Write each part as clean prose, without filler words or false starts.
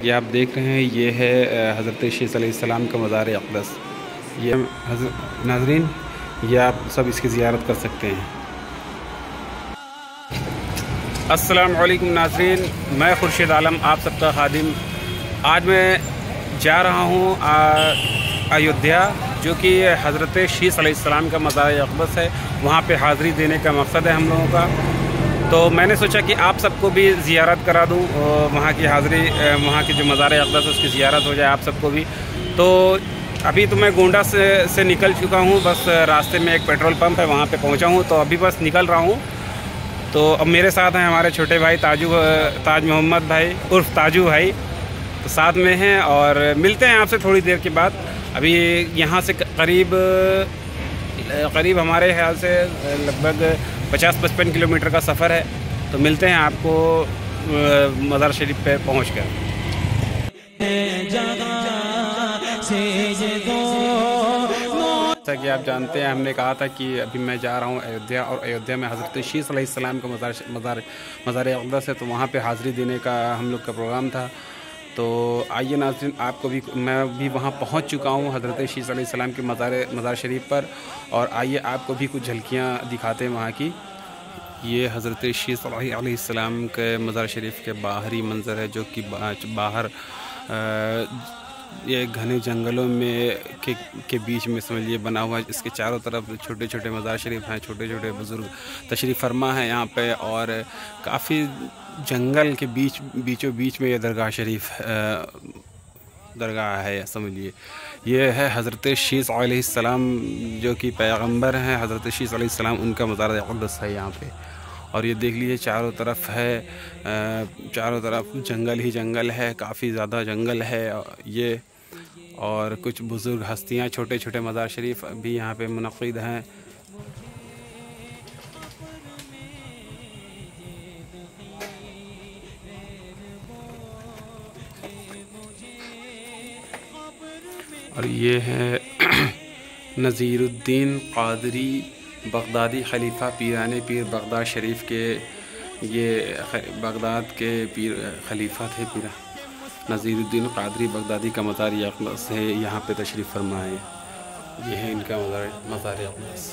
ये आप देख रहे हैं, ये है हज़रत शीस अलैहिस्सलाम का मज़ार अक़दस। ये नाज़रीन, ये आप सब इसकी ज़ियारत कर सकते हैं। अस्सलाम वालेकुम नाज़रीन, मैं खुर्शीद आलम, आप सबका खादिम। आज मैं जा रहा हूँ अयोध्या, जो कि हज़रत शीस अलैहिस्सलाम का मज़ार अक़दस है। वहाँ पे हाज़िरी देने का मकसद है हम लोगों का। तो मैंने सोचा कि आप सबको भी ज़ियारत करा दूँ, वहाँ की हाज़िरी, वहाँ की जो मज़ार अक़दस है उसकी ज़ियारत हो जाए आप सबको भी। तो अभी तो मैं गोंडा से निकल चुका हूँ, बस रास्ते में एक पेट्रोल पंप है, वहाँ पे पहुँचा हूँ, तो अभी बस निकल रहा हूँ। तो अब मेरे साथ हैं हमारे छोटे भाई ताज मोहम्मद भाई उर्फ़ ताजू भाई, तो साथ में हैं और मिलते हैं आपसे थोड़ी देर के बाद। अभी यहाँ से करीब हमारे ख्याल से लगभग 50-55 किलोमीटर का सफ़र है। तो मिलते हैं आपको मज़ार शरीफ पे पहुँच कर। जैसा कि आप जानते हैं, हमने कहा था कि अभी मैं जा रहा हूँ अयोध्या, और अयोध्या में हज़रत शीस अलैहिस्सलाम का मज़ार अक़दस है, तो वहाँ पे हाज़िरी देने का हम लोग का प्रोग्राम था। तो आइए नाज़रीन, आपको भी, मैं भी वहाँ पहुँच चुका हूँ हज़रत शीस अलैहिस्सलाम के मज़ार शरीफ पर, और आइए आपको भी कुछ झलकियाँ दिखाते हैं वहाँ की। ये हज़रत शीस अलैहिस्सलाम के मज़ार शरीफ के बाहरी मंज़र है, जो कि बाहर ये घने जंगलों में के बीच में समझिए बना हुआ है। इसके चारों तरफ छोटे छोटे मज़ार शरीफ हैं, छोटे छोटे बुज़ुर्ग तशरीफ़ फरमा है यहाँ पे, और काफ़ी जंगल के बीचों बीच में ये दरगाह है समझिए। ये है हज़रत शीस अलैहिस्सलाम, जो कि पैगंबर हैं हज़रत शीस अलैहिस्सलाम, उनका मज़ार अक़दस है यहाँ पे। और ये देख लीजिए चारों तरफ है, चारों तरफ जंगल ही जंगल है, काफ़ी ज़्यादा जंगल है ये। और कुछ बुज़ुर्ग हस्तियाँ, छोटे छोटे मज़ार शरीफ भी यहाँ पे मुनक़्क़िद हैं। और ये है नज़ीरुद्दीन क़ादरी बगदादी खलीफा पीराने पीर बगदाद शरीफ के, ये बगदाद के पीर खलीफा थे पीर नज़ीरुद्दीन क़ादरी बगदादी का मज़ार अक़दस है, यहाँ पे तशरीफ़ फरमा है। ये है इनका मज़ार अक़दस।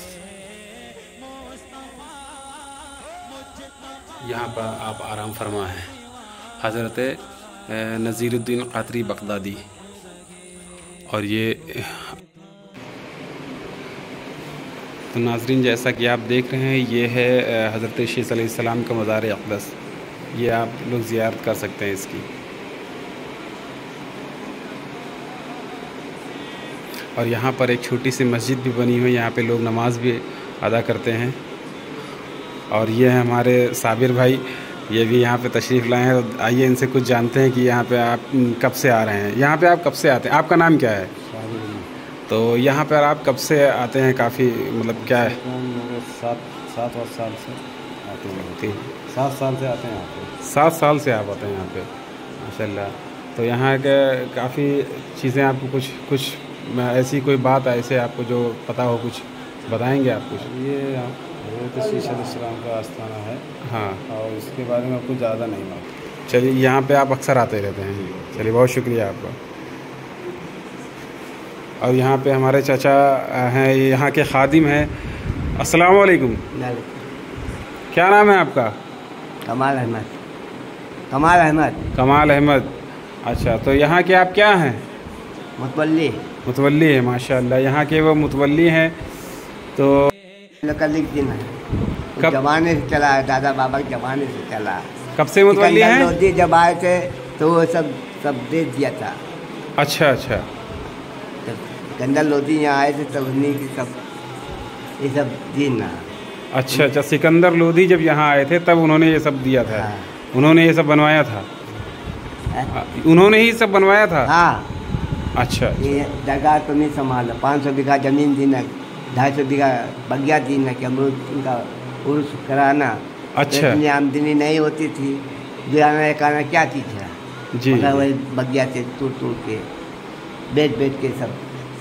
यहाँ पर आप आराम फरमा है हज़रत नज़ीरुद्दीन क़ादरी बगदादी। और ये तो नाज़रीन, जैसा कि आप देख रहे हैं, ये है हज़रत शीस अलैहिस्सलाम का मज़ार अक़दस। ये आप लोग ज़ियारत कर सकते हैं इसकी। और यहाँ पर एक छोटी सी मस्जिद भी बनी हुई है, यहाँ पे लोग नमाज भी अदा करते हैं। और ये है हमारे साबिर भाई, ये भी यहाँ पे तशरीफ़ लाए हैं। तो आइए इनसे कुछ जानते हैं कि यहाँ पे आप कब से आ रहे हैं, यहाँ पे आप कब से आते हैं, आपका नाम क्या है? तो यहाँ पर आप कब से आते हैं? काफ़ी मतलब क्या है? 7 साल से आते हैं। 7 साल से आते हैं यहाँ पे। 7 साल से आप आते हैं यहाँ पे, माशाल्लाह। तो यहाँ के काफ़ी चीज़ें आपको कुछ ऐसी कोई बात ऐसे आपको जो पता हो, कुछ बताएंगे आप कुछ? ये हज़रत शीस अलैहिस्सलाम का आस्थाना है। हाँ, और इसके बारे में कुछ ज़्यादा नहीं मालूम। चलिए, यहाँ पे आप अक्सर आते रहते हैं। चलिए, बहुत शुक्रिया आपका। और यहाँ पे हमारे चाचा हैं, यहाँ के खादिम हैं। अस्सलाम वालेकुम। क्या नाम है आपका? कमाल अहमद। कमाल अहमद। कमाल अहमद। अच्छा, तो यहाँ के आप क्या हैं? मुतवल्ली है, माशाल्लाह। यहाँ के वो मुतवल्ली हैं। तो दिन है, जमाने से चला है, दादा बाबा के जमाने से चला। कब से मुतवल्ली हैं? लोधी जब आए थे तो वो सब दे दिया था। अच्छा। सिकंदर लोधी यहाँ आए थे तब उन्हीं की सब ये सब दीन। अच्छा, सिकंदर लोधी जब यहाँ आए थे तब उन्होंने ये सब दिया था। हाँ। उन्होंने ये सब बनवाया था। उन्होंने ही सब बनवाया था। हाँ। अच्छा। ये जगह तो नहीं संभाला, 500 बीघा ज़मीन थी ना, 250 बीघा बगिया थी ना, कि अमरूद उनका उर्स कराना। अच्छा। इतनी आमदनी नहीं होती थी, गिराना खाना क्या चीज़ है जी। मगर वही बगिया से टूट के बेच के सब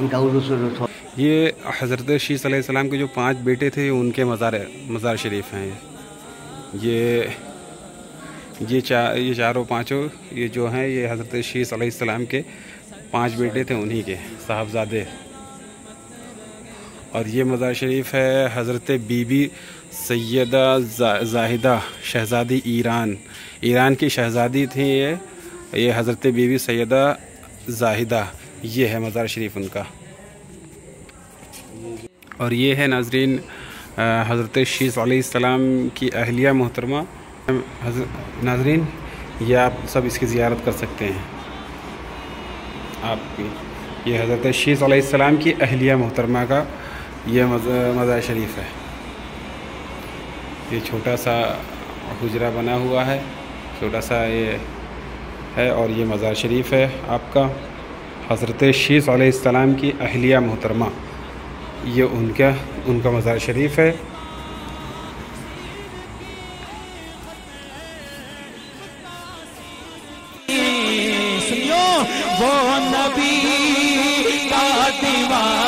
उनका उर्स हो। ये हज़रत शीस अलैहिस्सलाम के जो 5 बेटे थे, उनके मज़ार शरीफ हैं। ये ये चारों पांचों ये जो हैं ये हज़रत शीस अलैहिस्सलाम के 5 बेटे थे, उन्हीं के साहबजादे। और ये मज़ार शरीफ है हज़रत बीबी सैयदा जाहिदा शहज़ादी ईरान की शहज़ादी थी ये हज़रत बीबी सैयदा जाहिदा। ये है मज़ार शरीफ उनका। और ये है नाज़रीन हज़रत शीस अलैहिस्सलाम की अहलिया मोहतरमा। नाज़रीन ये आप सब इसकी ज़ियारत कर सकते हैं। ये हज़रत शीस अलैहिस्सलाम की अहलिया मोहतरमा का ये मज़ार शरीफ है। ये छोटा सा हुजरा बना हुआ है, छोटा सा ये है। और ये मज़ार शरीफ है आपका हज़रत शीस अलैहिस्सलाम की अहलिया मोहतरमा, ये उनका मज़ार शरीफ है। वो नबी का दीवाना